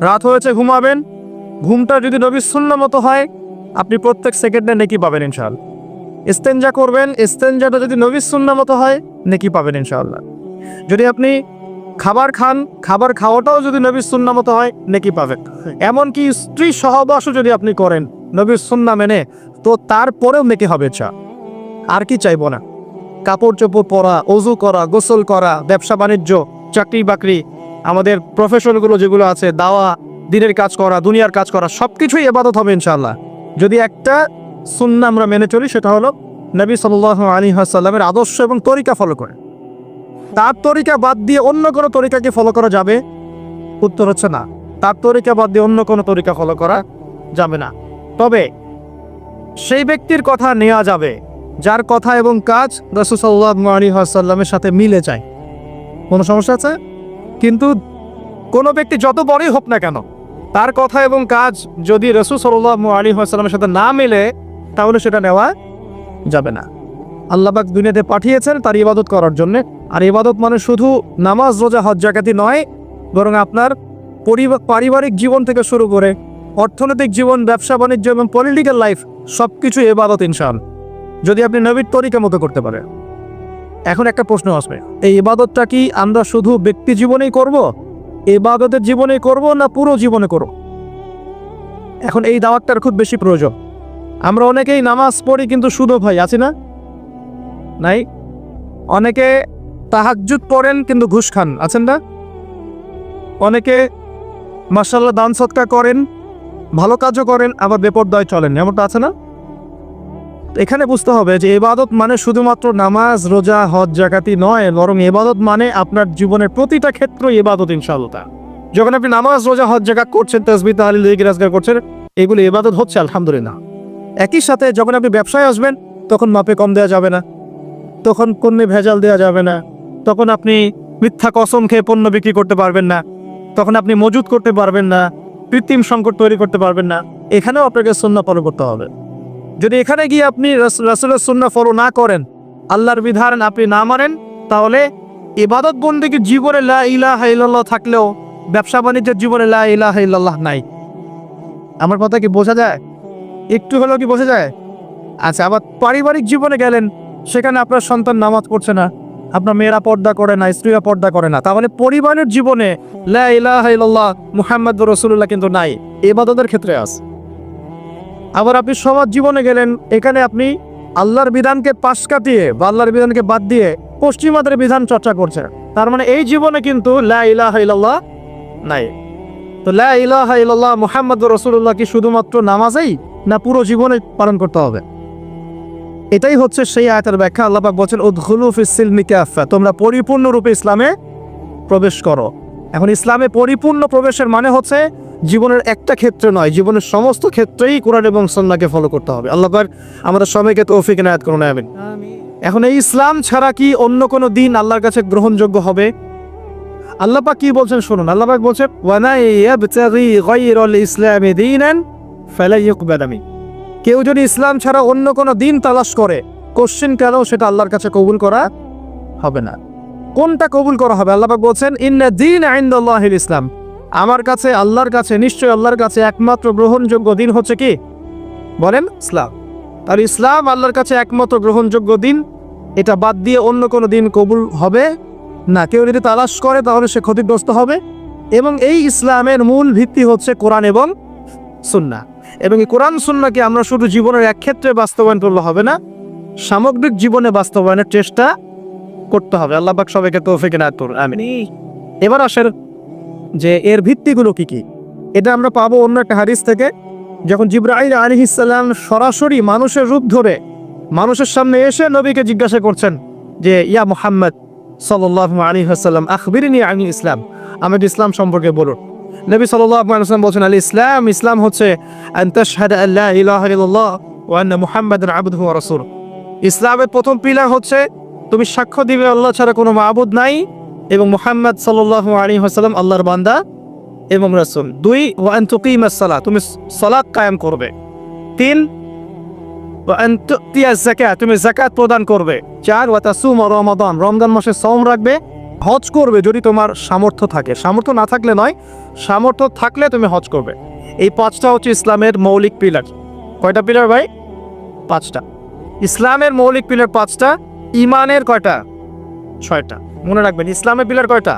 রাত হয়েছে ঘুমাবেন, ঘুমটা যদি নবীর সুন্নাহ মতো হয় আপনি প্রত্যেক সেকেন্ডে নেকি পাবেন ইনশাআল্লাহ। ইস্তেঞ্জা করবেন, ইস্তেঞ্জাটা যদি নবীর সুন্নাহ মতো হয় নেকি পাবেন ইনশাআল্লাহ। যদি আপনি খাবার খান, খাবার খাওয়াটাও যদি নবীর সুন্নাহ মতো হয় নেকি পাবেন। এমনকি স্ত্রী সহবাসও যদি আপনি করেন নবীর সুন্নাহ মেনে, তো তারপরেও নেকি হবে। আর কি চাইবো না? কাপড় চোপড় পরা, অজু করা, গোসল করা, ব্যবসা বাণিজ্য, চাকরি বাকরি, আমাদের প্রফেশনগুলো যেগুলো আছে, দাওয়া, দিনের কাজ করা, দুনিয়ার কাজ করা, সব কিছুই ইবাদত হবে ইনশাআল্লাহ যদি একটা সুন্নাহ আমরা মেনে চলি, সেটা হলো নবী সাল্লাল্লাহু আলাইহি ওয়াসাল্লামের আদর্শ এবং তরিকা ফলো করে। তার তরিকা বাদ দিয়ে অন্য কোনো তরিকাকে ফলো করা যাবে? উত্তর হচ্ছে না। তার তরিকা বাদ দিয়ে অন্য কোনো তরিকা ফলো করা যাবে না। তবে সেই ব্যক্তির কথা নেওয়া যাবে যার কথা এবং কাজ রাসূল সাল্লাল্লাহু আলাইহি ওয়াসাল্লামের সাথে মিলে যায়। কোনো সমস্যা আছে? কিন্তু কোনো ব্যক্তি যত বড়ই হোক না কেন, তার কথা এবং কাজ যদি রাসূল সাল্লাল্লাহু আলাইহি ওয়াসাল্লামের সাথে না মিলে, তাহলে সেটা নেওয়া যাবে না। আল্লাহ পাক দুনিয়াতে পাঠিয়েছেন তার ইবাদত করার জন্য। আর ইবাদত মানে শুধু নামাজ, রোজা, হজ, যাকাতি নয়, বরং আপনার পারিবারিক জীবন থেকে শুরু করে অর্থনৈতিক জীবন, ব্যবসা বাণিজ্য এবং পলিটিক্যাল লাইফ সব কিছু ইবাদত ইনশাআল্লাহ, যদি আপনি নবীর তরিকা মতো করতে পারেন। এখন একটা প্রশ্ন আসবে, এই ইবাদতটা কি আমরা শুধু ব্যক্তি জীবনেই করব, ইবাদতের জীবনেই করব, না পুরো জীবনে করব? এখন এই দাওয়াতটার খুব বেশি প্রয়োজন। আমরা অনেকেই নামাজ পড়ি কিন্তু সুদো ভাই আছি না? নাই। অনেকে তাহাজ্জুদ পড়েন কিন্তু ঘুষ খান, আছেন না? অনেকে মাশাআল্লাহ দান সদকা করেন, ভালো কাজও করেন, আবার বেপরদায় চলেন, এমনটা আছে না? এখানে বুঝতে হবে যে ইবাদত মানে শুধুমাত্র নামাজ, রোজা, হজ, যাকাতি নয়, বরং ইবাদত মানে আপনার জীবনের প্রতিটা ক্ষেত্র ইবাদত ইনশাআল্লাহ। যখন আপনি নামাজ, রোজা, হজ, যাকাত করছেন, তাসবিহ, তাহলিল, জিকির, আজকার করছেন, এগুলো ইবাদত হচ্ছে আলহামদুলিল্লাহ। একই সাথে যখন আপনি ব্যবসায় আসবেন, তখন মাপে কম দেওয়া যাবে না, তখন পণ্যে ভেজাল দেওয়া যাবে না, তখন আপনি মিথ্যা কসম খেয়ে পণ্য বিক্রি করতে পারবেন না, তখন আপনি মজুদ করতে পারবেন না, কৃত্রিম সংকট তৈরি করতে পারবেন না। এখানেও আপনাকে সুন্নাহ ফলো করতে হবে। যদি এখানে গিয়ে আপনি রাসূলের সুন্নাহ ফলো না করেন, আল্লাহর বিধান আপনি না মানেন, তাহলে ইবাদত বন্দেগীর জীবনে লা ইলাহা ইল্লাল্লাহ থাকলেও ব্যবসা বাণিজ্যের জীবনে লা ইলাহা ইল্লাল্লাহ নাই। আমার কথা কি বোঝা যায়? একটু হলেও কি বোঝা যায়? আচ্ছা, আবার পারিবারিক জীবনে গেলেন, সেখানে আপনার সন্তান নামাজ পড়ছে না, আপনার মেয়েরা পর্দা করে না, স্ত্রীরা পর্দা করে না, তাহলে পরিবারের জীবনে লা ইলাহা ইল্লাল্লাহ মুহাম্মাদুর রাসূলুল্লাহ কিন্তু নাই, ইবাদতের ক্ষেত্রে আছে। আবার আপনি সমাজ জীবনে গেলেন, এখানে আপনি আল্লাহর বিধানকে পাশ কাটিয়ে বা আল্লাহর বিধানকে বাদ দিয়ে পশ্চিমাদের বিধান চর্চা করছেন, তার মানে এই জীবনে কিন্তু লা ইলাহা ইল্লাল্লাহ নাই। তো লা ইলাহা ইল্লাল্লাহ মুহাম্মাদুর রাসূলুল্লাহ কি শুধুমাত্র নামাজেই, না পুরো জীবনে পালন করতে হবে? এটাই হচ্ছে সেই আয়াতের ব্যাখ্যা। আল্লাহ পাক বলেন উদখুলু ফিস সিলমি কাফা, তোমরা পরিপূর্ণরূপে ইসলামে প্রবেশ করো। এখন ইসলামে পরিপূর্ণ প্রবেশের মানে হচ্ছে জীবনের একটা ক্ষেত্রে নয়, জীবনের সমস্ত ক্ষেত্রেই কোরআন এবং সুন্নাহকে ফলো করতে হবে। আল্লাহ পাক আমাদের সবাইকে তৌফিক এনায়েত করুন, আমিন। এখন এই ইসলাম ছাড়া কি অন্য কোনো দিন আল্লাহর কাছে গ্রহণযোগ্য হবে? আল্লাহ পাক কি বলছেন শুনুন। আল্লাহ পাক বলছেন ওয়া মান ইয়াবতাগি গায়রাল ইসলামি দীনান ফালা ইউকবাল মিনহু, কেউ যদি ইসলাম ছাড়া অন্য কোনো দিন তালাশ করে, কোশ্চেন কেন, সেটা আল্লাহর কাছে কবুল করা হবে না। কোনটা কবুল করা হবে? আল্লাহ পাক বলছেন ইন্না দীনা ইনদাল্লাহিল ইসলাম, আমার কাছে, আল্লাহর কাছে, নিশ্চয়ই আল্লাহর কাছে একমাত্র গ্রহণযোগ্য দিন হচ্ছে কি? বলেন ইসলাম। আর ইসলাম আল্লাহর কাছে একমাত্র গ্রহণযোগ্য দিন, এটা বাদ দিয়ে অন্য কোনো দিন কবুল হবে না। কেউ যদি তালাশ করে তাহলে সে ক্ষতিগ্রস্ত হবে। এবং এই ইসলামের মূল ভিত্তি হচ্ছে কোরআন এবং সুন্নাহ। এবং এই কোরআন সুন্নাহকে আমরা শুধু জীবনের এক ক্ষেত্রে বাস্তবায়ন করলে হবে না, সামগ্রিক জীবনে বাস্তবায়নের চেষ্টা করতে হবে। আল্লাহ পাক সবাইকে তৌফিক এনায়েত করুন, আমিন। এবার আসেন যে এর ভিত্তিগুলো কি কি, এটা আমরা পাবো অন্য একটা হাদিস থেকে। যখন জিবরাইল আলাইহিস সালাম সরাসরি মানুষের রূপ ধরে মানুষের সামনে এসে নবীকে জিজ্ঞাসা করছেন যে ইয়া মুহাম্মদ সাল্লাল্লাহু আলাইহি ওয়াসাল্লাম আখবিরনি আনিল ইসলাম, আমাকে ইসলাম সম্পর্কে বলুন। নবী সাল্লাল্লাহু আলাইহি ওয়াসাল্লাম বলেন আল ইসলাম, ইসলাম হচ্ছে আন তাশহাদা আল্লা ইলাহা ইল্লাল্লাহ ওয়া আন্না মুহাম্মাদান আবদুহু ওয়া রাসূলুহু। ইসলামের প্রথম পিলার হচ্ছে তুমি সাক্ষ্য দিবে আল্লাহ ছাড়া কোনো মাবুদ নাই এবং মুহাম্মদ সাল্লাল্লাহু আলাইহি ওয়াসাল্লাম আল্লাহর বান্দা এবং রাসূল। 2 ওয়া আন তুকিমাস সালাত, তুমি সালাত কায়েম করবে। 3 ওয়া আন তুতিয়াজ যাকাত, তুমি যাকাত প্রদান করবে। 4 ওয়া তাসুম রমাদান, রমজান মাসে সওম রাখবে। হজ করবে যদি তোমার সামর্থ্য থাকে, সামর্থ্য না থাকলে নয়, সামর্থ্য থাকলে তুমি হজ করবে। এই 5টা হচ্ছে ইসলামের মৌলিক পিলার। কয়টা পিলার ভাই? 5টা। ইসলামের মৌলিক পিলার 5টা, ইমানের কয়টা? 6টা। মনে রাখবেন, ইসলামের পিলার কয়টা?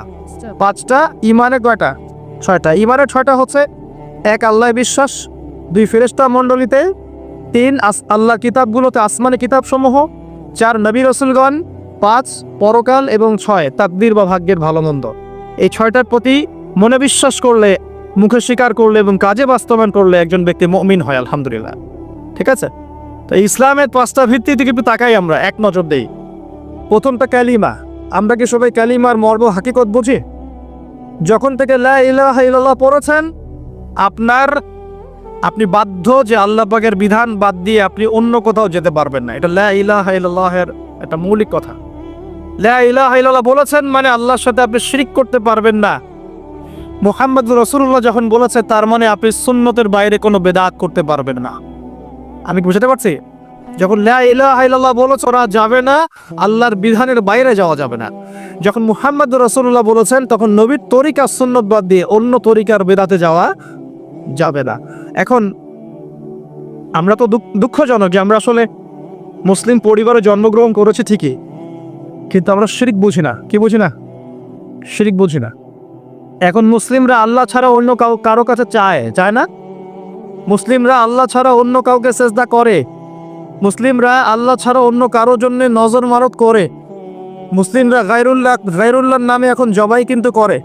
5টা। ইমানের কয়টা? 6টা। ইমানের 6টা হচ্ছে: 1 আল্লাহ বিশ্বাস, 2 ফেরেশতা মণ্ডলীতে, 3 আল্লাহ কিতাবগুলোতে, আসমানি কিতাবসমূহ, 4 নবী রাসূলগণ, 5 পরকাল, এবং 6 তাকদীর বা ভাগ্যের ভালো মন্দ। এই 6টার প্রতি মনে বিশ্বাস করলে, মুখে স্বীকার করলে এবং কাজে বাস্তবায়ন করলে একজন ব্যক্তি মুমিন হয়, আলহামদুলিল্লাহ। ঠিক আছে? তো ইসলামের 5টা ভিত্তি দিকে একটু তাকাই, আমরা এক নজর দেই। প্রথমটা কালিমা। আমরা কি সবাই কালিমার মর্ম হাকিকত বুঝি? যখন থেকে লা ইলাহা ইল্লাল্লাহ পড়েছেন, আপনি বাধ্য যে আল্লাহ পাকের বিধান বাদ দিয়ে আপনি অন্য কোথাও যেতে পারবেন না। এটা লা ইলাহা ইল্লাল্লাহের একটা মৌলিক কথা। লা ইলাহা ইল্লাল্লাহ বলেছেন মানে আল্লাহর সাথে আপনি শিরক করতে পারবেন না। মুহাম্মদ রাসূলুল্লাহ যখন বলেছে, তার মানে আপনি সুন্নতের বাইরে কোনো বেদাত করতে পারবেন না। আমি বুঝতে পারছি? যখন লা ইলাহা ইল্লাল্লাহ বলেছে ওরা যাবে না, আল্লাহর বিধানের বাইরে যাওয়া যাবে না। যখন মুহাম্মদ রাসূলুল্লাহ বলেছেন, তখন নবীর তরিকা সুন্নত বাদ দিয়ে অন্য তরিকার বেদাতে যাওয়া যাবে না। এখন আমরা তো দুঃখজনক যে আমরা আসলে মুসলিম পরিবারে জন্মগ্রহণ করেছি ঠিকই, কিন্তু আমরা শিরক বুঝি না। কি বুঝি না? শিরক বুঝি না। এখন মুসলিমরা আল্লাহ ছাড়া অন্য কারো কাছে চায় না। মুসলিমরা আল্লাহ ছাড়া অন্য কাউকে সেজদা করে। মুসলিমরা আল্লাহ ছাড়া অন্য কারো জন্য নজর মারত করে। মুসলিমরা গায়রুল্লাহর নামে এখন জবাই কিন্তু করে।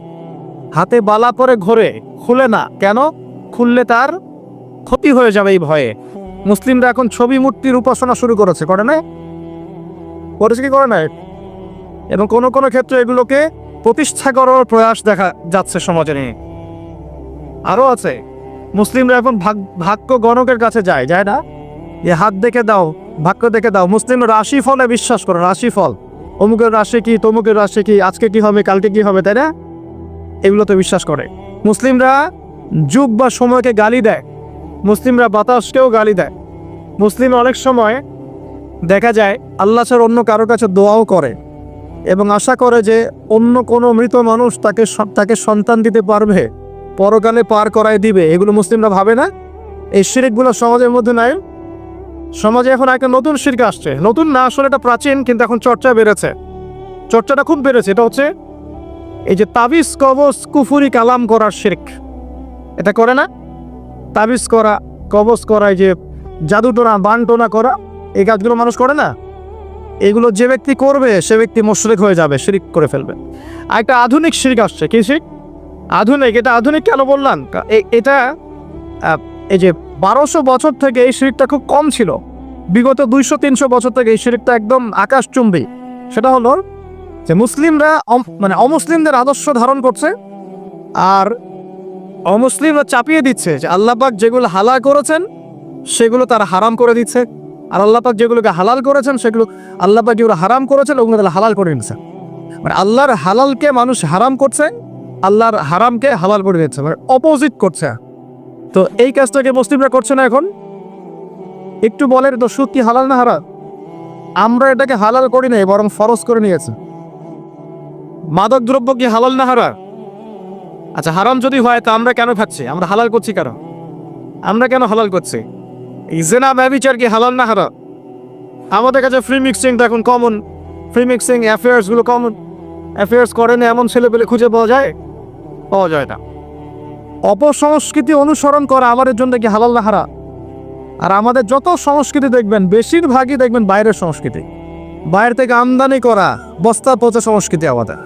হাতে বালা পরে ঘোরে, খুলে না। কেন? খুললে তার ক্ষতি হয়ে যাবে এই ভয়ে। মুসলিমরা এখন ছবি মূর্তির উপাসনা শুরু করেছে, করে না? করেছে কি করে না? এবং কোনো কোনো ক্ষেত্রে এগুলোকে প্রতিষ্ঠা করার প্রয়াস দেখা যাচ্ছে সমাজে নিয়ে। আরও আছে, মুসলিমরা এখন ভাগ্য গণকের কাছে যায় না? এ হাত দেখে দাও, ভাগ্য দেখে দাও। মুসলিমরা রাশি ফলে বিশ্বাস করে। রাশি ফল, অমুকের রাশি কি, তমুকের রাশি কি, আজকে কি হবে, কালকে কি হবে, তাই না? এগুলোতে বিশ্বাস করে। মুসলিমরা যুগ বা সময়কে গালি দেয়। মুসলিমরা বাতাসকেও গালি দেয়। মুসলিম অনেক সময় দেখা যায় আল্লাহ ছাড়া অন্য কারো কাছে দোয়াও করে এবং আশা করে যে অন্য কোনো মৃত মানুষ তাকে সন্তান দিতে পারবে, পরকালে পার করায় দিবে। এগুলো মুসলিমরা ভাবে না? এই শিরকগুলো সমাজের মধ্যে নাই। সমাজে এখন একটা নতুন শিরক আসছে। নতুন না, আসলে এটা প্রাচীন, কিন্তু এখন চর্চা বেড়েছে। চর্চাটা খুব বেড়েছে। এটা হচ্ছে এই যে তাবিজ কবজ কুফুরি কালাম করার শিরক। এটা করে না? তাবিজ করা, কবজ করা, এই যে জাদুটোনা বানটোনা করা, এই কাজগুলো মানুষ করে না? এগুলো যে ব্যক্তি করবে সে ব্যক্তি মুশরিক হয়ে যাবে, শিরক করে ফেলবে। আর একটা আধুনিক শিরক আসছে। কি শিরক? আধুনিক। এটা আধুনিক কেন বললাম? এটা এই যে 1200 বছর থেকে এই শিরকটা খুব কম ছিল। বিগত 200-300 বছর থেকে এই শিরকটা একদম আকাশচুম্বী। সেটা হলো যে মুসলিমরা অমুসলিমদের আদর্শ ধারণ করছে, আর অমুসলিমরা চাপিয়ে দিচ্ছে যে আল্লাহ পাক যেগুলো হালাল করেছেন সেগুলো তারা হারাম করে দিচ্ছে, আর আল্লাহ পাক যেগুলোকে হালাল করেছেন সেগুলো আল্লাহ পাক যেগুলো হারাম করেছেন ওগুলো তারা হালাল করে নিচ্ছে। মানে আল্লাহর হালালকে মানুষ হারাম করছে, আল্লাহর হারামকে হালাল করে দিচ্ছে, মানে অপোজিট করছে। তো এই কাজটাকে মুসলিমরা করছে না এখন। একটু বলেন তো, সুদ কি হালাল না হারাম? আমরা এটাকে হালাল করি নাই, বরং ফরজ করে নিয়েছে। মাদক দ্রব্য কি হালাল না হারাম? আচ্ছা, হারাম যদি হয় তা আমরা কেন খাচ্ছি? আমরা হালাল করছি কেন? আমরা কেন হালাল করছি? জিনা ব্যভিচার কি হালাল না হারাম? আমাদের কাছে ফ্রি মিক্সিংটা এখন কমন। ফ্রি মিক্সিং অ্যাফেয়ার্সগুলো কমন। অ্যাফেয়ার্স করে না এমন ছেলে পেলে খুঁজে পাওয়া যায় না। অপসংস্কৃতি অনুসরণ করা আমাদের জন্য কি হালাল না হারাম? আর আমাদের যত সংস্কৃতি দেখবেন, বেশিরভাগই দেখবেন বাইরের সংস্কৃতি। বাইরে থেকে আমদানি করা বস্তা পচা সংস্কৃতি আমাদের।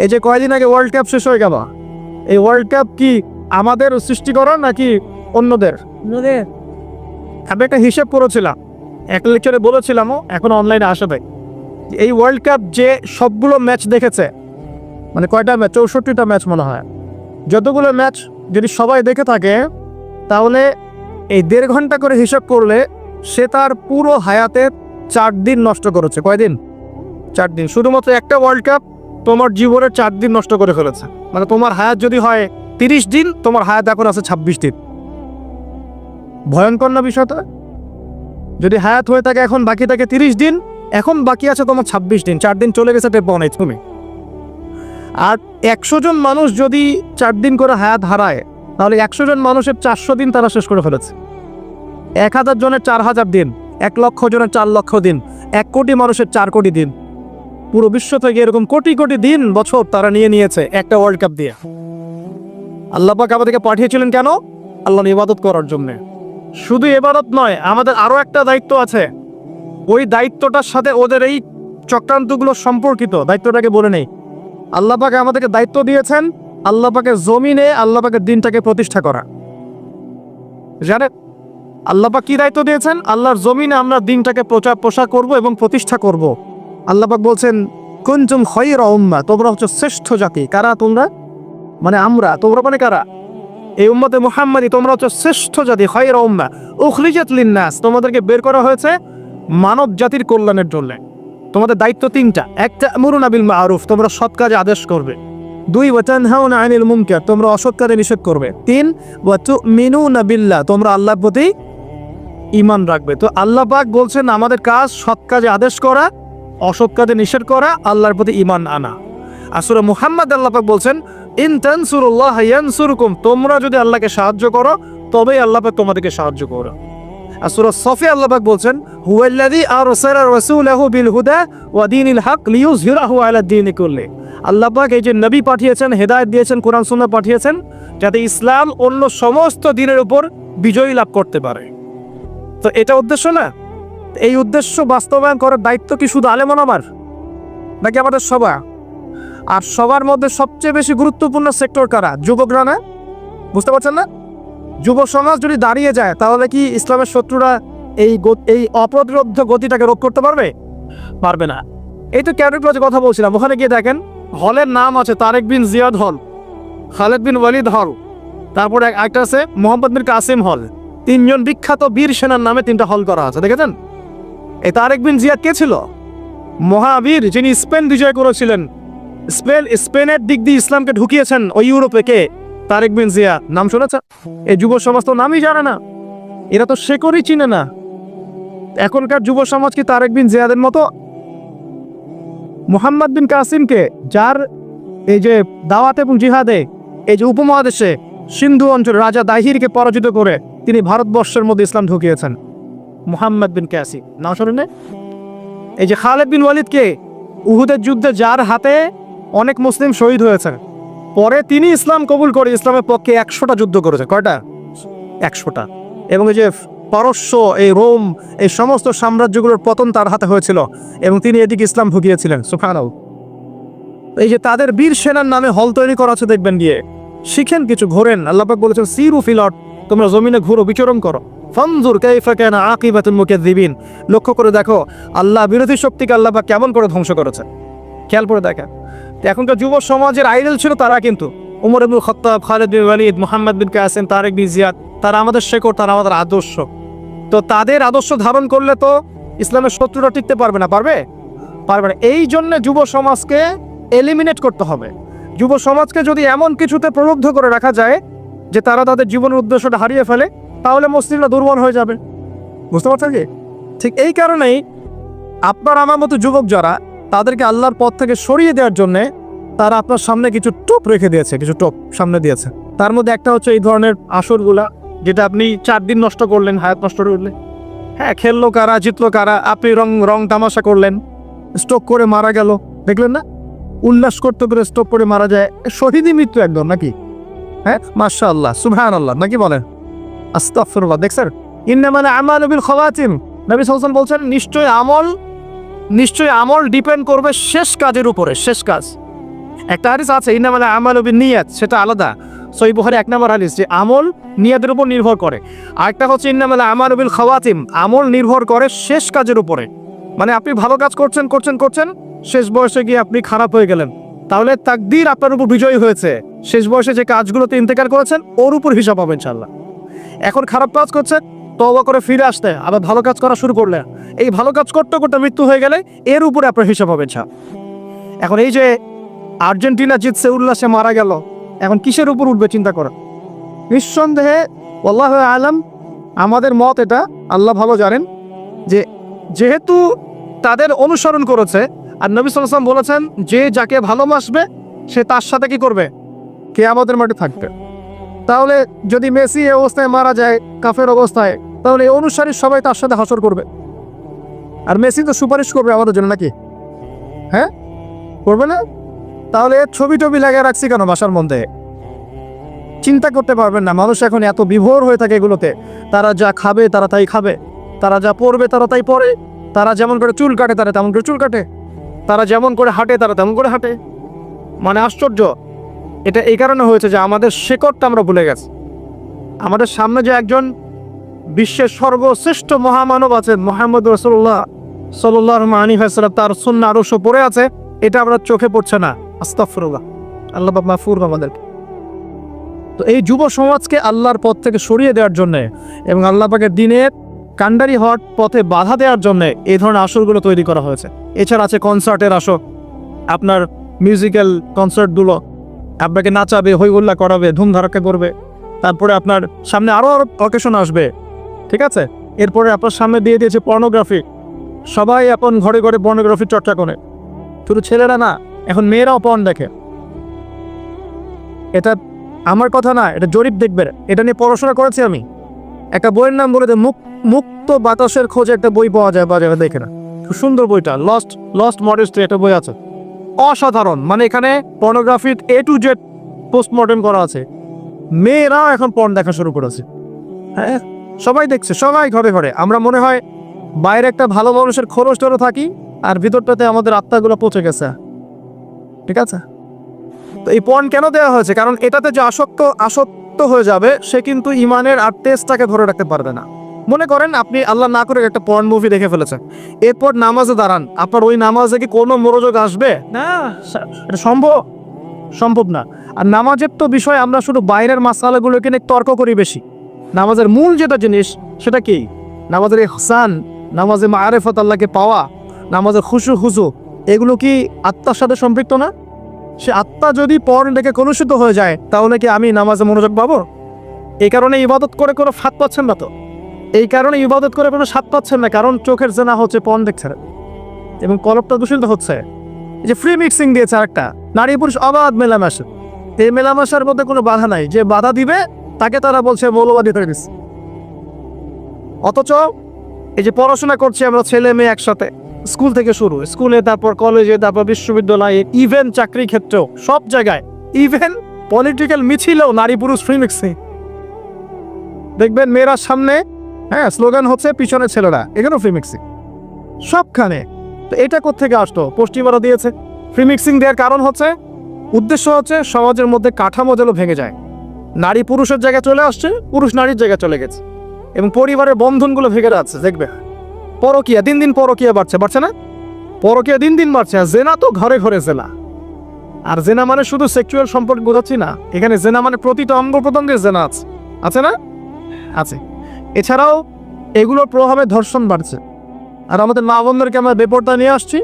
এই যে কয়দিন আগে ওয়ার্ল্ড কাপ শেষ হয়ে গেল, এই ওয়ার্ল্ড কাপ কি আমাদের সৃষ্টি করা নাকি অন্যদের? আমি একটা হিসেব করেছিলাম, একটা লেকচারে বলেছিলামও, এখন অনলাইনে আসে ভাই। এই ওয়ার্ল্ড কাপ যে সবগুলো ম্যাচ দেখেছে, মানে কয়টা ম্যাচ? 64টা ম্যাচ মনে হয়। যতগুলো ম্যাচ যদি সবাই দেখে থাকে, তাহলে এই 1.5 ঘন্টা করে হিসাব করলে সে তার পুরো হায়াতের 4 দিন নষ্ট করেছে। কয়দিন? 4 দিন। শুধুমাত্র একটা ওয়ার্ল্ড কাপ তোমার জীবনের 4 দিন নষ্ট করে ফেলেছে। মানে তোমার হায়াত যদি হয় 30 দিন, তোমার হায়াত এখন আছে 26 দিন। ভয়ঙ্কর না বিষয়টা? যদি হায়াত হয়ে থাকে এখন বাকি থাকে 30 দিন, এখন বাকি আছে তোমার 26 দিন। 4 দিন চলে গেছে, টের পাও নাই তুমি। আর 100 জন মানুষ যদি 4 দিন করে হায়াত হারায়, তাহলে 100 জন মানুষের 400 দিন তারা শেষ করে ফেলেছে। 1000 জনের 4000 দিন, 1 লক্ষ জনের 4 লক্ষ দিন, 1 কোটি মানুষের 4 কোটি দিন, পুরো বিশ্ব থেকে এরকম কোটি কোটি দিন বছর তারা নিয়ে নিয়েছে একটা ওয়ার্ল্ড কাপ দিয়ে। আল্লাহ পাক আমাদেরকে পাঠিয়েছিলেন কেন? আল্লাহর ইবাদত করার জন্য। শুধু ইবাদত নয়, আমাদের আরো একটা দায়িত্ব আছে। ওই দায়িত্বটার সাথে ওদের এই চক্রান্তগুলো সম্পর্কিত, দায়িত্বটাকে বলে নেই। আল্লাহ পাক আমাদেরকে দায়িত্ব দিয়েছেন আল্লাহ পাকের জমিনে আল্লাহ পাকের দিনটাকে প্রতিষ্ঠা করা। জানেন আল্লাহ পাক কি দায়িত্ব দিয়েছেন? আল্লাহর জমিনে আমরা দিনটাকে প্রচার প্রসার করব এবং প্রতিষ্ঠা করব। আল্লাহ পাক বলছেন কুনতুম খায়রা উম্মাহ, তোমরা হচ্ছে শ্রেষ্ঠ জাতি। কারা তোমরা? মানে আমরা। তোমরা মানে কারা? এই উম্মতে মুহাম্মাদি, তোমরা হচ্ছে শ্রেষ্ঠ জাতি। খায়রা উম্মাহ উখরিজাত লিন-নাস, তোমাদেরকে বের করা হয়েছে মানব জাতির কল্যাণের জন্য। তোমাদের দায়িত্ব 3টা। 1 তা'মুরুনা বিল মা'রুফ, তোমরা সৎ কাজে আদেশ করবে। 2 ওয়া তানহাউনা আনিল মুনকার, তোমরা অসৎ কাজে নিষেধ করবে। 3 ওয়া তু'মিনুনা বিল্লাহ, তোমরা আল্লাহর প্রতি ঈমান রাখবে। তো আল্লাহ পাক বলছেন আমাদের কাজ সৎ কাজে আদেশ করা, অসৎ কাজে নিষেধ করা, আল্লাহর প্রতি ঈমান আনা। আর সূরা মুহাম্মদ আল্লাহ পাক বলছেন ইন তানসুরুল্লাহ ইয়ানসুরকুম, তোমরা যদি আল্লাহকে সাহায্য করো তবেই আল্লাহ পাক তোমাদেরকে সাহায্য করবে। আর সূরা সফে আল্লাহ পাক বলছেন হুয়াল্লাযী আরসালা রাসূলাহু বিল হুদা ওয়া দীনিল হক লিইয়ুযহিরাহু আলা দ্বীনি কুল্লি। আল্লাহ পাক এই যে নবী পাঠিয়েছেন, হেদায়েত দিয়েছেন, কোরআন সুন্নাহ পাঠিয়েছেন, যাতে ইসলাম অন্য সমস্ত দ্বীনের উপর বিজয় লাভ করতে পারে। তো এটা উদ্দেশ্য না? এই উদ্দেশ্য বাস্তবায়ন করার দায়িত্ব কি শুধু আলেম ওলামার, নাকি আমাদের সবার? আর সবার মধ্যে সবচেয়ে বেশি গুরুত্বপূর্ণ সেক্টর কারা? যুবকরা না? বুঝতে পারছেন না? যুব সমাজ যদি দাঁড়িয়ে যায় তাহলে কি ইসলামের শত্রুরা এই অপ্রতিরোধ্য গতিটাকে রোধ করতে পারবে? পারবে না। এই তো ক্যাডেট কথা বলছিলাম, ওখানে গিয়ে দেখেন হলের নাম আছে তারেক বিন জিয়াদ হল, খালেদ বিন ওয়ালিদ হল, তারপরে একটা আছে মোহাম্মদ বিন কাসিম হল। 3 জন বিখ্যাত বীর সেনার নামে 3টা হল করা আছে, দেখেছেন? এই তারেক বিন জিয়াদ কে ছিল? মহাবীর, যিনি স্পেন বিজয় করেছিলেন। স্পেনের দিক দিয়ে ইসলামকে ঢুকিয়েছেন ওই ইউরোপে। কে? তারেক বিন জিয়াদ। নাম শুনেছেন? এই যুব সমাজ তো নামই জানে না, এরা তো শেকড়ই চিনে না। এখনকার যুব সমাজ কি তারেক বিন জিয়াদের মতো? মুহাম্মদ বিন কাসিমকে, যার এই যে দাওয়াত এবং জিহাদে এই যে উপমহাদেশে সিন্ধু অঞ্চলে রাজা দাহিরকে পরাজিত করে তিনি ভারতবর্ষের মধ্যে ইসলাম ঢুকিয়েছেন, মুহাম্মদ বিন কাসিম। নাম শোনেন না? এই যে খালেদ বিন ওয়ালিদকে, উহুদের যুদ্ধে যার হাতে অনেক মুসলিম শহীদ হয়েছে, পরে তিনি ইসলাম কবুল করে ইসলামের পক্ষে 100টা যুদ্ধ করেছে। কয়টা? 100টা। এবং এই যে পারস্য, এই রোম, এই সমস্ত সাম্রাজ্যগুলোর পতন তার হাতে হয়েছিল এবং তিনি এদিকে ইসলাম ঢুকিয়েছিলেন। সুবহানাল্লাহ। এই যে তাদের বীর সেনার নামে হল তৈরি করা আছে, দেখবেন গিয়ে শিখেন কিছু, ঘোরেন। আল্লাহ পাক বলেছেন সিরু ফিল আরদ, তোমরা জমিনে ঘুরো, বিচরণ করো। ফানজুর কাইফা কানা আকিবাতুল মুকাজ্জিবিন, লক্ষ্য করে দেখো আল্লাহ বিরোধী শক্তিকে আল্লাহ পাক কেমন করে ধ্বংস করেছে। খেয়াল করে দেখেন। এখনকার যুব সমাজের আইডল ছিল তারা, কিন্তু ওমর ইবনুল খাত্তাব, খালিদ বিন ওয়ালিদ, মুহাম্মদ বিন কাসিম, তারেক বিন জিয়াদ, তারা আমাদের শেকড়, তারা আমাদের আদর্শ। তো তাদের আদর্শ ধারণ করলে তো ইসলামের শত্রুরা টিকতে পারবে না। পারবে? পারবে না। এই জন্য যুব সমাজকে এলিমিনেট করতে হবে। যুব সমাজকে যদি এমন কিছুতে প্রলুব্ধ করে রাখা যায় যে তারা তাদের জীবনের উদ্দেশ্যটা হারিয়ে ফেলে, তাহলে মুসলিমরা দুর্বল হয়ে যাবে। বুঝতে পারছেন কি? ঠিক এই কারণেই আপনার আমার মতো যুবক যারা, তাদেরকে আল্লাহর পথ থেকে সরিয়ে দেওয়ার জন্যে তারা আপনার সামনে কিছু টোপ রেখে দিয়েছে, কিছু টোপ সামনে দিয়েছে। তার মধ্যে একটা হচ্ছে এই ধরনের আসরগুলা, যেটা আপনি 4 দিন নষ্ট করলেন, হায়াত নষ্ট করলেন। হ্যাঁ, খেললো কারা, জিতলো কারা, আপনি রং তামাশা করলেন, স্ট্রোক করে মারা গেল, দেখলেন না? উল্লাস করতে করে স্ট্রোক করে মারা যায়, শহীদই মৃত্যু একদম, নাকি? হ্যাঁ, মাশাআল্লাহ, সুবহানাল্লাহ, নাকি বলেন? আস্তাগফিরুল্লাহ। দেখছেন, ইন্নামাল আমালু বিল খাওয়াতিম, নবী সাল্লাল্লাহু আলাইহি ওয়াসাল্লাম বলছেন নিশ্চয় আমল ডিপেন্ড করবে শেষ কাজের উপরে। শেষ কাজ, একটা হাদিস আছে ইন্নামাল আমালু বিন্নিয়াত, সেটা আলাদা, সহিহ বুখারী 1 নম্বর হাদিস, যে আমল নিয়তের উপর নির্ভর করে। আরেকটা হচ্ছে ইন্নামাল আমালু বিল খাওয়াতিম, আমল নির্ভর করে শেষ কাজের উপরে। মানে আপনি ভালো কাজ করছেন, শেষ বয়সে গিয়ে আপনি খারাপ হয়ে গেলেন, তাহলে তাকদীর আপনার উপর বিজয়ী হয়েছে। শেষ বয়সে যে কাজগুলোতে ইন্তেকাল করেছেন ওর উপর হিসাব হবে ইনশাআল্লাহ। এখন খারাপ কাজ করছেন, তওবা করে ফিরে আসতে আবার ভালো কাজ করা শুরু করলে, এই ভালো কাজ করতে করতে মৃত্যু হয়ে গেলে এর উপরে আপনার হিসাব হবে ইনশাআল্লাহ। এখন এই যে আর্জেন্টিনা জিতছে, উল্লাসে মারা গেল, এখন কিসের উপর উঠবে চিন্তা করা। নিঃসন্দেহে আল্লাহু আলাম, আমাদের মত এটা, আল্লাহ ভালো জানেন, যে যেহেতু তাদের অনুসরণ করেছে, আর নবী সাল্লাল্লাহু আলাইহি ওয়াসাল্লাম বলেছেন যে যাকে ভালোবাসবে সে তার সাথে কি করবে? কিয়ামতের মাঠে থাকবে। তাহলে যদি মেসি এই অবস্থায় মারা যায় কাফের অবস্থায়, তাহলে এই অনুসারী সবাই তার সাথে হাসর করবে। আর মেসি তো সুপারিশ করবে আমাদের জন্য নাকি? হ্যাঁ, করবে না? তাহলে ছবি টবি লাগিয়ে রাখছি কেন বাসার মধ্যে? চিন্তা করতে পারবেন না, মানুষ এখন এত বিভোর হয়ে থাকে এগুলোতে। তারা যা খাবে তারা তাই খাবে, তারা যা পরবে তারা তাই পরে, তারা যেমন করে চুল কাটে তারা তেমন করে চুল কাটে, তারা যেমন করে হাঁটে তারা তেমন করে হাঁটে। মানে আশ্চর্য। এটা এই কারণে হয়েছে যে আমাদের শেকড়টা আমরা ভুলে গেছি। আমাদের সামনে যে একজন বিশ্বের সর্বশ্রেষ্ঠ মহামানব আছেন মুহাম্মদ রাসূলুল্লাহ সাল্লাল্লাহু আলাইহি ওয়াসাল্লাম, তার সুন্নাহ আরশ পড়ে আছে, এটা আমরা চোখে পড়ছে না। আস্তাগফিরুল্লাহ, আল্লাহ পাক মাফ করুন আমাদেরকে। তো এই যুব সমাজকে আল্লাহর পথ থেকে সরিয়ে দেওয়ার জন্য এবং আল্লাহ পাকের দিনের কান্ডারি হওয়ার পথে বাধা দেওয়ার জন্য এই ধরনের আসরগুলো তৈরি করা হয়েছে। এছাড়া আছে কনসার্টের আসর, আপনার মিউজিক্যাল কনসার্টগুলো, আপনাকে নাচাবে, হইহুল্লা করাবে, ধুমধারাক্কা করবে। তারপরে আপনার সামনে আরও অকেশন আসবে, ঠিক আছে? এরপরে আপনার সামনে দিয়ে দিয়েছে পর্নোগ্রাফি। সবাই এখন ঘরে ঘরে পর্নোগ্রাফি চর্চা করে, শুধু ছেলেরা না, এখন মেয়েরাও পর্ন দেখে। এটা আমার কথা না, এটা জরিপ দেখবে, এটা নিয়ে পড়াশোনা করেছি আমি। একটা বইয়ের নাম বলে দেয় মুক্ত বাতাসের খোঁজে, একটা বই পাওয়া যায় বাজারে, দেখে না, খুব সুন্দর বইটা, লস্ট মডেস্টি একটা বই আছে, অসাধারণ। মানে এখানে পর্নোগ্রাফির A to Z পোস্টমর্টেম করা আছে। মেয়েরাও এখন পর্ন দেখা শুরু করেছে। হ্যাঁ, সবাই দেখছে, সবাই ঘরে ঘরে। আমরা মনে হয় বাইরে একটা ভালো মানুষের খোলস ধরে থাকি, আর ভিতরটাতে আমাদের আত্মাগুলো পচে গেছে, ঠিক আছে? তো এই পর্ন কেন দেওয়া হয়েছে? কারণ এটাতে যে আসক্ত হয়ে যাবে, সে কিন্তু ইমানের আর টেস্টটাকে ধরে রাখতে পারবে না। মনে করেন আপনি আল্লাহ না করে একটা পর্ন মুভি দেখে ফেলেছেন, এরপর নামাজে দাঁড়ান, আপনার ওই নামাজে কি কোনো মনোযোগ আসবে? না, এটা সম্ভব না। আর নামাজের তো বিষয় আমরা শুধু বাইরের মাসালাগুলোকে নিয়ে তর্ক করি বেশি। নামাজের মূল যেটা জিনিস সেটা কি? নামাজের ইহসান, নামাজে মাআরিফাত, আল্লাহকে পাওয়া, নামাজের খুশু, এগুলো কি আত্মার সাথে সম্পৃক্ত না? সে আত্মা যদি পর্ন দেখে কলুষিত হয়ে যায়, তাহলে কি আমি নামাজে মনোযোগ পাবো? এই কারণে ইবাদত করে কোনো ফাঁদ পাচ্ছেন না। তো এই কারণে ইবাদত করে কোনো স্বাদ পাচ্ছেন না, কারণ চোখের জেনা হচ্ছে, পর্ন দেখছেন এবং কলবটা দূষিত হচ্ছে। এই যে ফ্রি মিক্সিং দিয়েছে আরেকটা, নারী পুরুষ অবাধ মেলামেশা। এই মেলামেশার মধ্যে কোনো বাধা নাই, যে বাধা দিবে তাকে তারা বলছে মৌলবাদী তৈরি। অথচ এই যে পড়াশোনা করছি আমরা ছেলে মেয়ে একসাথে, স্কুল থেকে শুরু, স্কুলে, তারপর কলেজে, তারপর বিশ্ববিদ্যালয়ে, ইভেন চাকরি ক্ষেত্রেও, সব জায়গায়, ইভেন পলিটিক্যাল মিছিলেও নারী পুরুষ ফ্রি মিক্সিং দেখবেন। মেয়েরা সামনে, হ্যাঁ, স্লোগান হচ্ছে, পিছনে ছেলেরা, এখানেও ফ্রি মিক্সিং সবখানে। তো এটা কোত্থেকে আসতো? পশ্চিমারা দিয়েছে। ফ্রি মিক্সিং দেওয়ার কারণ হচ্ছে, উদ্দেশ্য হচ্ছে সমাজের মধ্যে কাঠামো যেন ভেঙে যায়, নারী পুরুষের জায়গায় চলে আসছে, পুরুষ নারীর জায়গায় চলে গেছে, এবং পরিবারের বন্ধনগুলো ভেঙে যাচ্ছে। দেখবে পরকীয়া দিন দিন পরকীয়া বাড়ছে না? পরকীয়া দিন দিন বাড়ছে। আর জেনা তো ঘরে ঘরে জেনা। আর জেনা মানে শুধু সেক্সুয়াল সম্পর্ক বোঝাচ্ছি না, এখানে জেনা মানে প্রতিটা অঙ্গ প্রত্যঙ্গের জেনা আছে না? আছে। এছাড়াও এগুলোর প্রভাবে ধর্ষণ বাড়ছে। আর আমাদের মা বোনদেরকে আমরা বেপরদা নিয়ে আসছি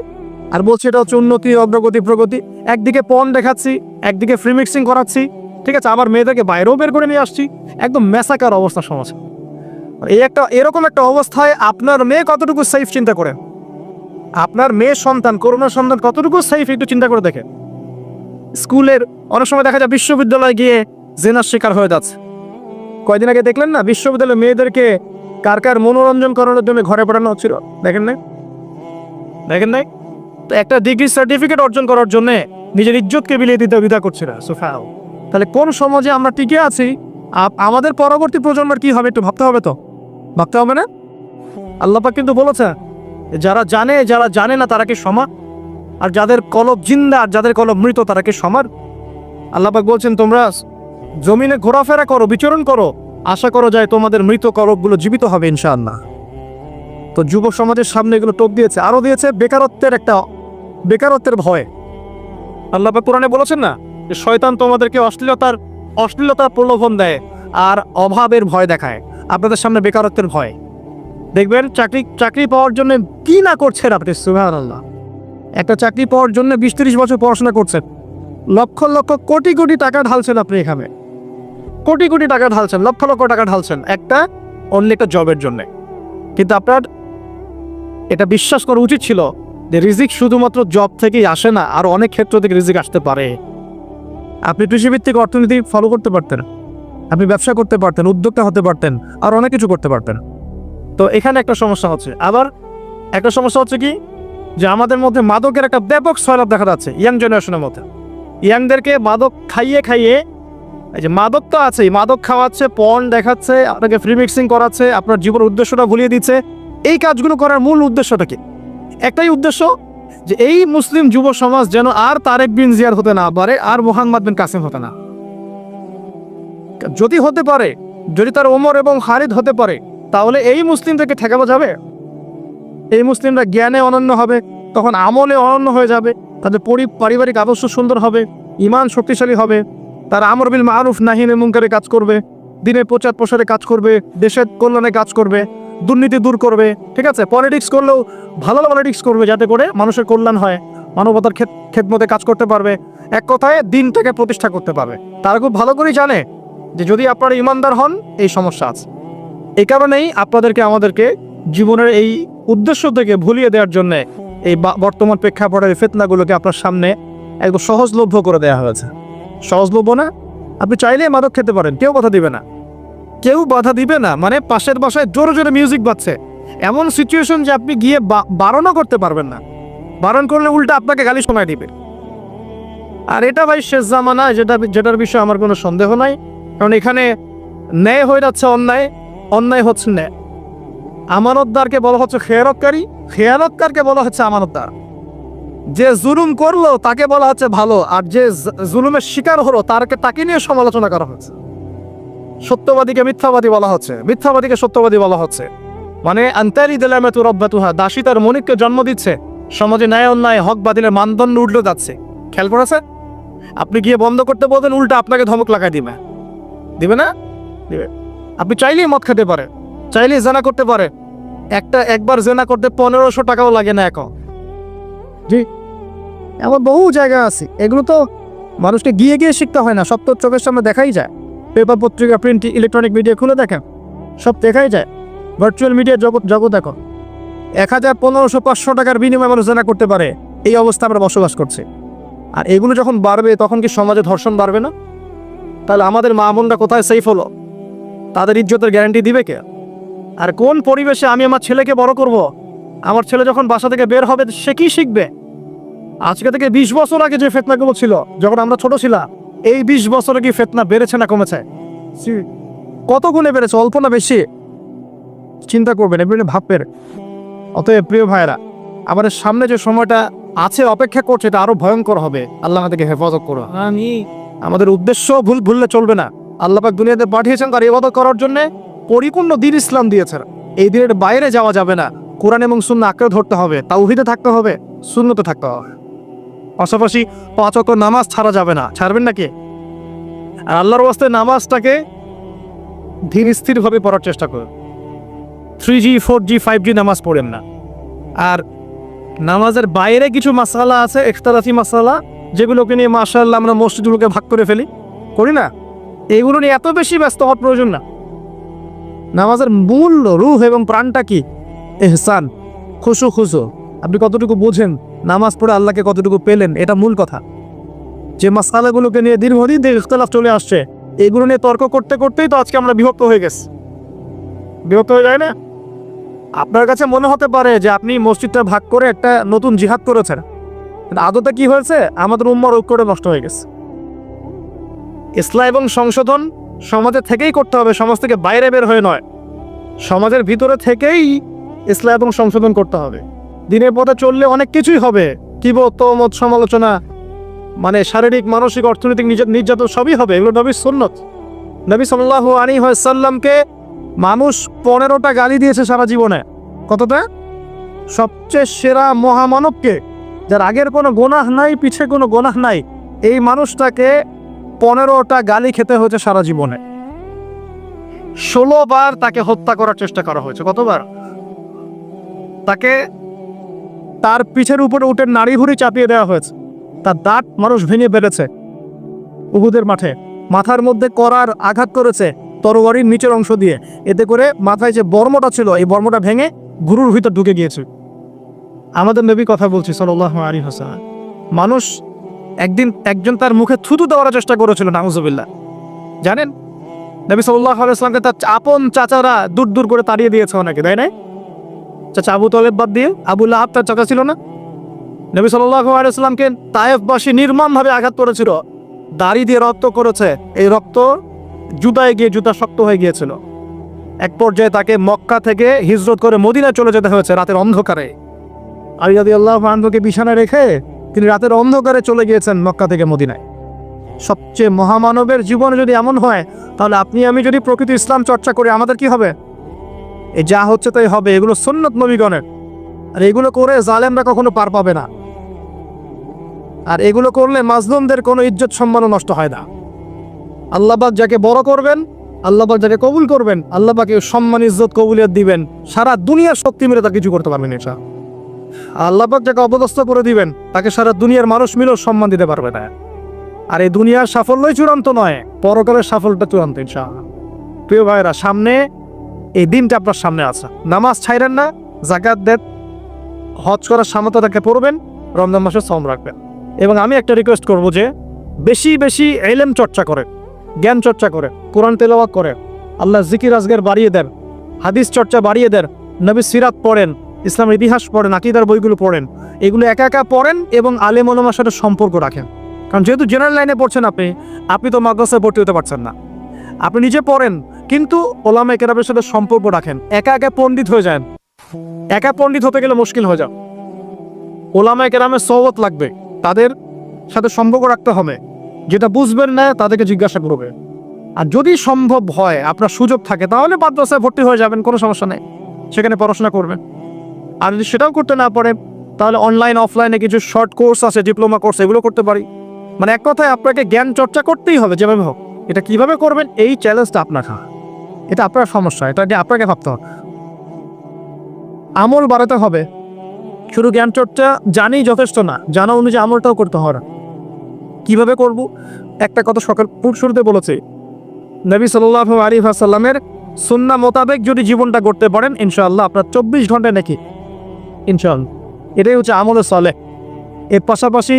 আর বলছি এটা হচ্ছে উন্নতি, অগ্রগতি, প্রগতি। একদিকে পর্ন দেখাচ্ছি, একদিকে ফ্রি মিক্সিং করাচ্ছি, ঠিক আছে? আবার মেয়েদেরকে বাইরেও বের করে নিয়ে আসছি। একদম মেসাকার অবস্থা সমাজ। এরকম একটা অবস্থায় আপনার মেয়ে কতটুকু সেফ চিন্তা করে, আপনার মেয়ে সন্তান, করোনা সন্তান কতটুকু সেফ একটু চিন্তা করে দেখে। স্কুলের অনেক সময় দেখা যায় বিশ্ববিদ্যালয়ে গিয়ে জেনার শিকার হয়ে যাচ্ছে। কয়দিন আগে দেখলেন না, বিশ্ববিদ্যালয়ের মেয়েদেরকে কার মনোরঞ্জন করানোর জন্য ঘরে পাঠানো হচ্ছিল, দেখেন নাই? তো একটা ডিগ্রি সার্টিফিকেট অর্জন করার জন্য নিজের ইজ্জতকে বিলিয়ে দিতে দ্বিধা করছে না। সোফাও তাহলে কোন সমাজে আমরা টিকে আছি? আমাদের পরবর্তী প্রজন্মের কি হবে একটু ভাবতে হবে না? আল্লাহ পাক কিন্তু বলেছে, যারা জানে না তারা কি সমান? আর যাদের কলব জিন্দা আর যাদের কলব মৃত তারা কি সমান? আল্লাহ পাক বলছেন, তোমরা জমিনে ঘোরাফেরা করো, বিচরণ করো, আশা করো যায় তোমাদের মৃত কলবগুলো জীবিত হবে ইনশাআল্লাহ। তো যুব সমাজের সামনে এগুলো টোপ দিয়েছে। আরো দিয়েছে বেকারত্বের ভয়। আল্লাহ পাক কোরআনে বলেছেন না, যে শয়তান তোমাদেরকে অশ্লীলতার প্রলোভন দেয় আর অভাবের ভয় দেখায়। আপনাদের সামনে বেকারত্বের ভয়। দেখবেন চাকরি পাওয়ার জন্য কি না করছেন আপনি, সুবহানাল্লাহ। একটা চাকরি পাওয়ার জন্য 20-30 বছর পড়াশোনা করছেন, লক্ষ লক্ষ কোটি কোটি টাকা ঢালছেন আপনি এখানে, কোটি কোটি টাকা ঢালছেন, লক্ষ লক্ষ টাকা ঢালছেন অন্য একটা জবের জন্য। কিন্তু আপনার এটা বিশ্বাস করা উচিত ছিল যে রিজিক শুধুমাত্র জব থেকেই আসে না, আর অনেক ক্ষেত্র থেকে রিজিক আসতে পারে। আপনি কৃষিভিত্তিক অর্থনীতি ফলো করতে পারতেন, আপনি ব্যবসা করতে পারতেন, উদ্যোক্তা হতে পারতেন, আর অনেক কিছু করতে পারতেন। তো এখানে একটা সমস্যা হচ্ছে। আবার একটা সমস্যা হচ্ছে কি, যে আমাদের মধ্যে মাদকের একটা ব্যাপক সয়লাভ দেখা যাচ্ছে ইয়াং জেনারেশনের মধ্যে। ইয়াংদেরকে মাদক খাইয়ে খাইয়ে, এই যে মাদক তো আছেই, মাদক খাওয়াচ্ছে, পর্ন দেখাচ্ছে, আপনাকে ফ্রি মিক্সিং করাচ্ছে, আপনার জীবনের উদ্দেশ্যটা ভুলিয়ে দিচ্ছে। এই কাজগুলো করার মূল উদ্দেশ্যটা কি? একটাই উদ্দেশ্য, যে এই মুসলিম যুব সমাজ যেন আর তারেক বিন জিয়াদ হতে না পারে, আর মোহাম্মদ বিন কাসিম হতে না। যদি হতে পারে, যদি তার ওমর এবং খালিদ হতে পারে, তাহলে এই মুসলিমদেরকে ঠেকানো যাবে? এই মুসলিমরা জ্ঞানে অনন্য হবে, তখন আমলে অনন্য হয়ে যাবে, তাদের পারিবারিক আদর্শ সুন্দর হবে, ইমান শক্তিশালী হবে, তারা আমর বিল মারুফ নাহি আনিল মুনকারে কাজ করবে, দিনের প্রচার প্রসারে কাজ করবে, দেশের কল্যাণে কাজ করবে, দুর্নীতি দূর করবে। ঠিক আছে, পলিটিক্স করলেও ভালো পলিটিক্স করবে, যাতে করে মানুষের কল্যাণ হয়, মানবতার খেদমতে কাজ করতে পারবে, এক কথায় দিনটাকে প্রতিষ্ঠা করতে পারবে। তারা খুব ভালো করেই জানে যে যদি আপনারা ইমানদার হন, এই সমস্যা আছে। এই কারণেই আপনাদেরকে আমাদেরকে জীবনের এই উদ্দেশ্য থেকে ভুলিয়ে দেওয়ার জন্য এই বর্তমান প্রেক্ষাপটের ফিতনাগুলোকে আপনার সামনে একদম সহজলভ্য করে দেওয়া হয়েছে। সহজলভ্য না, আপনি চাইলেই মাদক খেতে পারেন, কেউ বাধা দিবে না, কেউ বাধা দিবে না। মানে পাশের বাসায় জোরে জোরে মিউজিক বাজছে, এমন সিচুয়েশন যে আপনি গিয়ে বারণও করতে পারবেন না, বারণ করলে উল্টা আপনাকে গালি শোনায় দিবে। আর এটা ভাই শেষ জামানা, যেটার বিষয়ে আমার কোনো সন্দেহ নাই। কারণ এখানে ন্যায় হয়ে যাচ্ছে অন্যায়, অন্যায় হচ্ছে ন্যায়। আমানতদারকে বলা হচ্ছে খেয়ানতকারী, খেয়ানতকারকে বলা হচ্ছে আমানতদার। যে জুলুম করলো তাকে বলা হচ্ছে ভালো, আর যে জুলুমের শিকার হলো তাকে নিয়ে সমালোচনা করা হচ্ছে। সত্যবাদীকে মিথ্যাবাদী বলা হচ্ছে, মিথ্যাবাদীকে সত্যবাদী বলা হচ্ছে। মানে আন্তারি দিলামেতু রব্বাতুহা, দাসী তার মনিককে জন্ম দিচ্ছে। সমাজে ন্যায় অন্যায়, হক বাতিলের মানদণ্ড উল্টো যাচ্ছে। খেয়াল করেছে? আপনি গিয়ে বন্ধ করতে বলবেন, উল্টা আপনাকে ধমক লাগাই দিবে, দিবে না? দিবে। আপনি চাইলেই মদ খেতে পারে, চাইলেই জেনা করতে পারে। একবার জেনা করতে 1500 টাকাও লাগে না এখন। জি, এমন বহু জায়গা আছে, এগুলো তো মানুষকে গিয়ে গিয়ে শিখতে হয় না, সব তো চোখের সামনে দেখাই যায়। পেপার, পত্রিকা, প্রিন্ট, ইলেকট্রনিক মিডিয়া খুলে দেখেন, সব দেখাই যায়। ভার্চুয়াল মিডিয়ার জগৎ দেখো, 1000, 1500, 500 টাকার বিনিময়ে মানুষ জেনা করতে পারে। এই অবস্থা আমরা বসবাস করছি। আর এগুলো যখন বাড়বে, তখন কি সমাজে ধর্ষণ বাড়বে না? তাহলে আমাদের মা বোনরা কোথায় সেফ হলো? তাদের ইজ্জতের গ্যারান্টি দিবে কে? আর কোন পরিবেশে আমি আমার ছেলেকে বড় করব? আমার ছেলে যখন বাসা থেকে বের হবে, সে কি শিখবে? আজকে থেকে 20 বছর আগে যে ফিতনাগুলো ছিল, যখন আমরা ছোট ছিলাম, এই 20 বছরে কি ফিতনা বেড়েছে না কমেছে? কত গুণে বেড়েছে, অল্প না বেশি? চিন্তা করবেন, এমনি ভাববেন। অতএব প্রিয় ভাইরা, আমাদের সামনে যে সময়টা আছে, অপেক্ষা করছে, এটা আরো ভয়ঙ্কর হবে। আল্লাহ আমাদেরকে হেফাজত করো। আমাদের উদ্দেশ্য ভুললে চলবে না। আল্লাহ পাক দুনিয়াতে পাঠিয়েছেন তার ইবাদত করার জন্য, পরিপূর্ণ দ্বীন ইসলাম দিয়েছেন। এই দিনের বাইরে যাওয়া যাবে না। কোরআন এবং সুন্নাহ আঁকড়ে ধরতে হবে, তাওহীদে থাকতে হবে, সুন্নতে থাকতে হবে। পাশাপাশি 5 ওয়াক্ত নামাজ ছাড়া যাবে না। ছাড়বেন নাকি? আর আল্লাহর ওয়াস্তে নামাজটাকে ধীর স্থিরভাবে পড়ার চেষ্টা করুন। 3G, 4G, 5G নামাজ পড়েন না। আর নামাজের বাইরে কিছু মাসালা আছে, ইখতিলাফি মাসালা, যেগুলোকে নিয়ে মাশাআল্লাহ আমরা মসজিদগুলোকে ভাগ করে ফেলি, করি না? এগুলো নিয়ে এত বেশি ব্যস্ত হওয়ার প্রয়োজন না। নামাজের মূল রূহ এবং প্রাণটা কি? ইহসান, খুশু। আপনি কতটুকু বুঝেন, নামাজ পড়ে আল্লাহকে কতটুকু পেলেন, এটা মূল কথা। যে মাসালাগুলোকে নিয়ে দীর্ঘদিন থেকে ইখতিলাফ চলে আসছে, এগুলো নিয়ে তর্ক করতে করতেই তো আজকে আমরা বিভক্ত হয়ে গেছি। বিভক্ত হয়ে যায় না? আপনার কাছে মনে হতে পারে যে আপনি মসজিদটা ভাগ করে একটা নতুন জিহাদ করেছেন, কিন্তু আদতে কি হয়েছে? আমাদের উম্মার ঐক্যটা নষ্ট হয়ে গেছে। ইসলাম এবং সংশোধন সমাজের থেকেই করতে হবে, সমাজ থেকে বাইরে বের হয়ে নয়। সমাজের ভিতরে থেকেই ইসলাম এবং সংশোধন করতে হবে। দিনের পথে চললে অনেক কিছুই হবে, কিবত সমালোচনা, মানে শারীরিক, মানসিক, অর্থনৈতিক নির্যাতন সবই হবে। এগুলো নবীর সুন্নত। নবী সাল্লাল্লাহু আলাইহি ওয়াসাল্লামকে মানুষ 15টা গালি দিয়েছে সারা জীবনে। কতটা? সবচেয়ে সেরা মহামানবকে, যার আগের কোনো গোনাহ নাই, পিছে কোনো গোনাহ নাই, এই মানুষটাকে 15টা গালি খেতে হয়েছে সারা জীবনে। 16 বার তাকে হত্যা করার চেষ্টা করা হয়েছে। কতবার? তাকে তার পিছের উপরে উঠে নাড়ি ভুড়ি চাপিয়ে দেওয়া হয়েছে, তার দাঁত মানুষ ভেঙে বেড়েছে উহুদের মাঠে। মাথার মধ্যে করার আঘাত করেছে তরবারির নিচের অংশ দিয়ে, এতে করে মাথায় যে বর্মটা ছিল, এই বর্মটা ভেঙে গুরুর ভিতর ঢুকে গিয়েছে। আমাদের নবী কথা বলছি সাল্লাল্লাহু আলাইহি ওয়াসাল্লাম। মানুষ একদিন একজন তার মুখে থুতু দেওয়ার চেষ্টা করেছিল, নাউজুবিল্লাহ। জানেন, নবী সাল্লাল্লাহু আলাইহি ওয়াসাল্লামকে তার আপন চাচারা দূর দূর করে তাড়িয়ে দিয়েছে অনেকে, তাই না? চাচা আবু তালেব বাদ দিয়ে আবু লাহাব তার চাচা ছিল না? নবী সাল্লাল্লাহু আলাইহি ওয়াসাল্লামকে তায়েফবাসী নির্মমভাবে আঘাত করেছিল, দাড়ি দিয়ে রক্ত করেছে। এই রক্ত জুতায় গিয়ে জুতা শক্ত হয়ে গিয়েছিল। এক পর্যায়ে তাকে মক্কা থেকে হিজরত করে মদিনায় চলে যেতে হয়েছে রাতের অন্ধকারে। আলী রাদিয়াল্লাহু আনহুকে বিছানায় রেখে তিনি রাতের অন্ধকারে চলে গিয়েছেন মক্কা থেকে মদিনায়। সবচেয়ে মহামানবের জীবনে যদি এমন হয়, তাহলে আপনি আমি যদি প্রকৃত ইসলাম চর্চা করি, আমাদের কি হবে? এই যা হচ্ছে তাই হবে। এগুলো সুন্নত নবীগণের, আর এগুলো করে জালেমরা কখনো পার পাবে না। আর এগুলো করলে মাজলুমদের কোনো ইজ্জত সম্মানও নষ্ট হয় না। আল্লাহ পাক যাকে বড় করবেন, আল্লাহ পাক যাকে কবুল করবেন, আল্লাহ পাকে সম্মান ইজ্জত কবুলিয়ত দিবেন, সারা দুনিয়ার শক্তি মিলে তা কিছু করতে পারবেন এটা। আল্লাহ পাক যাকে অপদস্থ করে দিবেন, তাকে সারা দুনিয়ার মানুষ মিলেও সম্মান দিতে পারবে না। আর এই দুনিয়ার সাফল্যই চূড়ান্ত নয়, পরকালের সাফল্যটা চূড়ান্ত ইনশাআল্লাহ। প্রিয় ভাইরা, সামনে এই দিনটা আপনার সামনে আছে। নামাজ ছাইরেন না, যাকাত দেন, হজ করার সামর্থ্য তাকে পড়বেন, রমজান মাসে সওম রাখবেন। এবং আমি একটা রিকোয়েস্ট করব যে বেশি বেশি ইলম চর্চা করেন, জ্ঞান চর্চা করেন, কোরআন তেলাওয়াত করেন, আল্লাহ জিকির আজগার বাড়িয়ে দেন, হাদিস চর্চা বাড়িয়ে দেন, নবীর সিরাত পড়েন, ইসলামের ইতিহাস পড়েন, আকীদার বইগুলো পড়েন। এগুলো একা একা পড়েন এবং আলেম ওলামার সাথে সম্পর্ক রাখেন। কারণ যেহেতু জেনারেল লাইনে পড়ছেন আপনি তো মাদ্রাসায় ভর্তি হতে পারছেন না। আপনি নিজে পড়েন, কিন্তু ওলামায়ে কেরামের সাথে সম্পর্ক রাখেন। একা একা পণ্ডিত হয়ে যান, একা পণ্ডিত হতে গেলে মুশকিল হয়ে যান। ওলামায়ে কেরামের সোহবত লাগবে, তাদের সাথে সম্পর্ক রাখতে হবে। যেটা বুঝবেন না তাদেরকে জিজ্ঞাসা করবে। আর যদি সম্ভব হয়, আপনার সুযোগ থাকে, তাহলে মাদ্রাসায় ভর্তি হয়ে যাবেন, কোনো সমস্যা নেই, সেখানে পড়াশোনা করবেন। আর যদি সেটাও করতে না পারে, তাহলে অনলাইন অফলাইনে কিছু শর্ট কোর্স আছে, ডিপ্লোমা কোর্স, এগুলো করতে পারি। মানে এক কথায় আপনাকে জ্ঞান চর্চা করতেই হবে যেভাবে হোক। এটা কিভাবে করবেন, এই চ্যালেঞ্জটা আপনার, এটা আপনার সমস্যা, এটা নিয়ে আপনাকে ভাবতে হবে। আমল বাড়াতে হবে। শুধু জ্ঞান চর্চা জানি যথেষ্ট না, জানা অনুযায়ী আমলটাও করতে হবে। কিভাবে করব? একটা কথা সকাল শুরুতে বলেছি, নবী সাল্লাল্লাহু আলাইহি ওয়াসাল্লামের সুন্নাহ মোতাবেক যদি জীবনটা করতে পারেন, ইনশাআল্লাহ আপনার 24 ঘন্টায় নাকি ইনশাআল্লাহ। এটাই হচ্ছে আমলে সালেহ। এর পাশাপাশি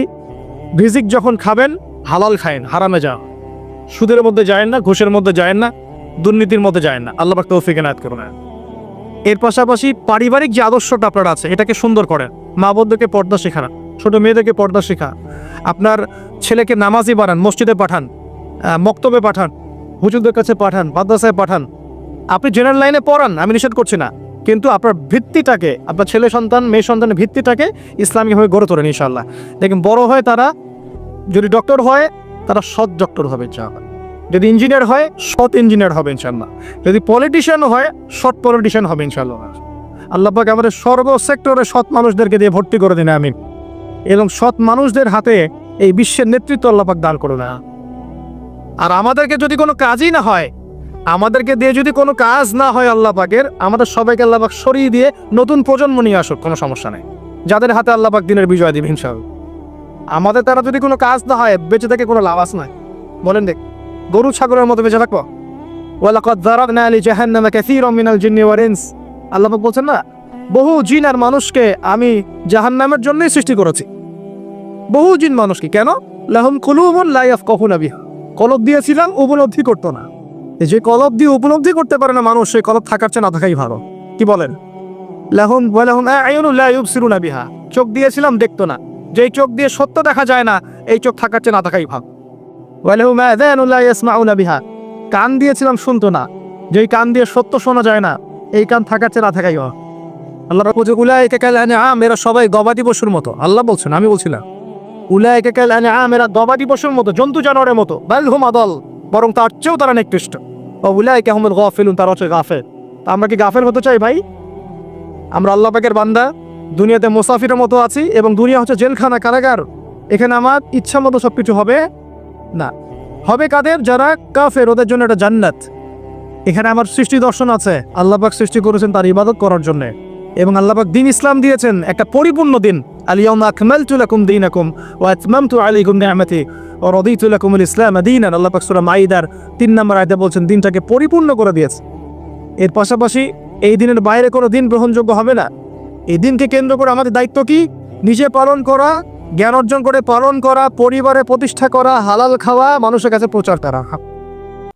রিজিক যখন খাবেন, হালাল খায়েন, হারামে যান। সুদের মধ্যে যায়েন না, ঘুষের মধ্যে যায়েন না, দুর্নীতির মধ্যে যায়েন না। আল্লাহ পাক তৌফিক এনায়েত করুন। এর পাশাপাশি পারিবারিক যে আদর্শটা আপনার আছে, এটাকে সুন্দর করেন। মা বোনদেরকে পর্দা শেখান, ছোট মেয়েদেরকে পর্দা শেখা। আপনার ছেলেকে নামাজি বানান, মসজিদে পাঠান, মক্তবে পাঠান, হুজুরদের কাছে পাঠান, মাদ্রাসায় পাঠান। আপনি জেনারেল লাইনে পড়ান, আমি নিষেধ করছি না, কিন্তু আপনার ভিত্তিটাকে, আপনার ছেলে সন্তান মেয়ে সন্তানের ভিত্তিটাকে ইসলামিকভাবে গড়ে তোলেন। ইনশাআল্লাহ দেখেন বড় হয় তারা, যদি ডক্টর হয় তারা সৎ ডক্টর হবে ইনশাআল্লাহ। যদি ইঞ্জিনিয়ার হয়, সৎ ইঞ্জিনিয়ার হবে ইনশাআল্লাহ। যদি পলিটিশিয়ান হয়, সৎ পলিটিশিয়ান হবে ইনশাআল্লাহ। আল্লাহ পাক আমাদের সর্ব সেক্টরে সৎ মানুষদেরকে দিয়ে ভর্তি করে দিন, আমিন। এবং সৎ মানুষদের হাতে এই বিশ্বের নেতৃত্ব আল্লাহ পাক দান করুন। আর আমাদেরকে যদি কোনো কাজই না হয়, আমাদেরকে দিয়ে যদি কোনো কাজ না হয় আল্লাহ পাকের, আমাদের সবাইকে আল্লাহ পাক সরিয়ে দিয়ে নতুন প্রজন্ম নিয়ে আসুক, কোনো সমস্যা নেই, যাদের হাতে আল্লাহ পাক দিনের বিজয় দিবেন ইনশাআল্লাহ। আমাদের দ্বারা যদি কোনো কাজ না হয়, বেঁচে থেকে কোনো লাভ আছে না? বলেন দেখ, গরু ছাগলের মতো বেঁচে থাকবো? ওয়ালাকাদ যারানা লিজাহান্নামা কাসীরাম মিনাল জিন্নি ওয়াল ইনস। আল্লাহ পাক বলছেন না, বহু জিন আর মানুষকে আমি জাহান্নামের জন্যই সৃষ্টি করেছি। বহু জিন মানুষকে, কেন? লাহুম কুলুবুন লা ইয়াফকাহুনা বিহা। কলব দিয়েছিলাম, উপলব্ধি করতো না। যে কলব দিয়ে উপলব্ধি করতে পারে না মানুষ, সেই কলব থাকার চেয়ে না থাকাই ভালো। কি বলেন? লাহুম ওয়া লাহুম আ'য়ুনুন লা ইউবসিরুনা বিহা। চোখ দিয়েছিলাম, দেখতো না। যেই চোখ দিয়ে সত্য দেখা যায় না, এই চোখ থাকার চেয়ে না থাকাই ভালো। ওয়া লাহুম আযানুন লা ইয়াসমাউনা বিহা। কান দিয়েছিলাম, শুনতো না। যেই কান দিয়ে সত্য শোনা যায় না, এই কান থাকার চেয়ে না থাকাই ভালো। আল্লাহ বলছে উলাইকা কাল আনআম, এরা সবাই গবাদি পশুর মতো। আল্লাহ বলছেন, আমি বলছি না। উলাইকা কাল আনআম, এরা গবাদি পশুর মতো, জন্তু জানোয়ারের মতো। বাল হুম আদাল, বরং তার চেয়েও তারা নিকৃষ্ট। ওয়া উলাইকা হুমুল গাফিলুন, তারা হচ্ছে গাফেল। তা আমরা কি গাফেল হতে চাই ভাই? আমরা আল্লাহ পাকের বান্দা, দুনিয়াতে মুসাফিরের মতো আছি, এবং দুনিয়া হচ্ছে জেলখানা, কারাগার। এখানে আমার ইচ্ছা মতো সবকিছু হবে না। হবে কাদের? যারা কাফের, ওদের জন্য এটা জান্নাত। এখানে আমার সৃষ্টি দর্শন আছে, আল্লাহ পাক সৃষ্টি করেছেন তার ইবাদত করার জন্য, এবং আল্লাহ পাক দিন ইসলাম দিয়েছেন, একটা পরিপূর্ণ দিন। আল ইয়াউমা আকমালতু লাকুম দীনাকুম ওয়া আতমামতু আলাইকুম নি'মাতি ওয়া রাদিতু লাকুমুল ইসলাম দীনান। আল্লাহ পাক সূরা মাইদার 3 নম্বর আয়াতে বলছেন দিনটাকে পরিপূর্ণ করে দিয়েছে। এর পাশাপাশি এই দিনের বাইরে কোনো দিন গ্রহণযোগ্য হবে না। এই দিনকে কেন্দ্র করে আমাদের দায়িত্ব কি? নিজে পালন করা, জ্ঞান অর্জন করে পালন করা, পরিবারে প্রতিষ্ঠা করা, হালাল খাওয়া, মানুষের কাছে প্রচার করা।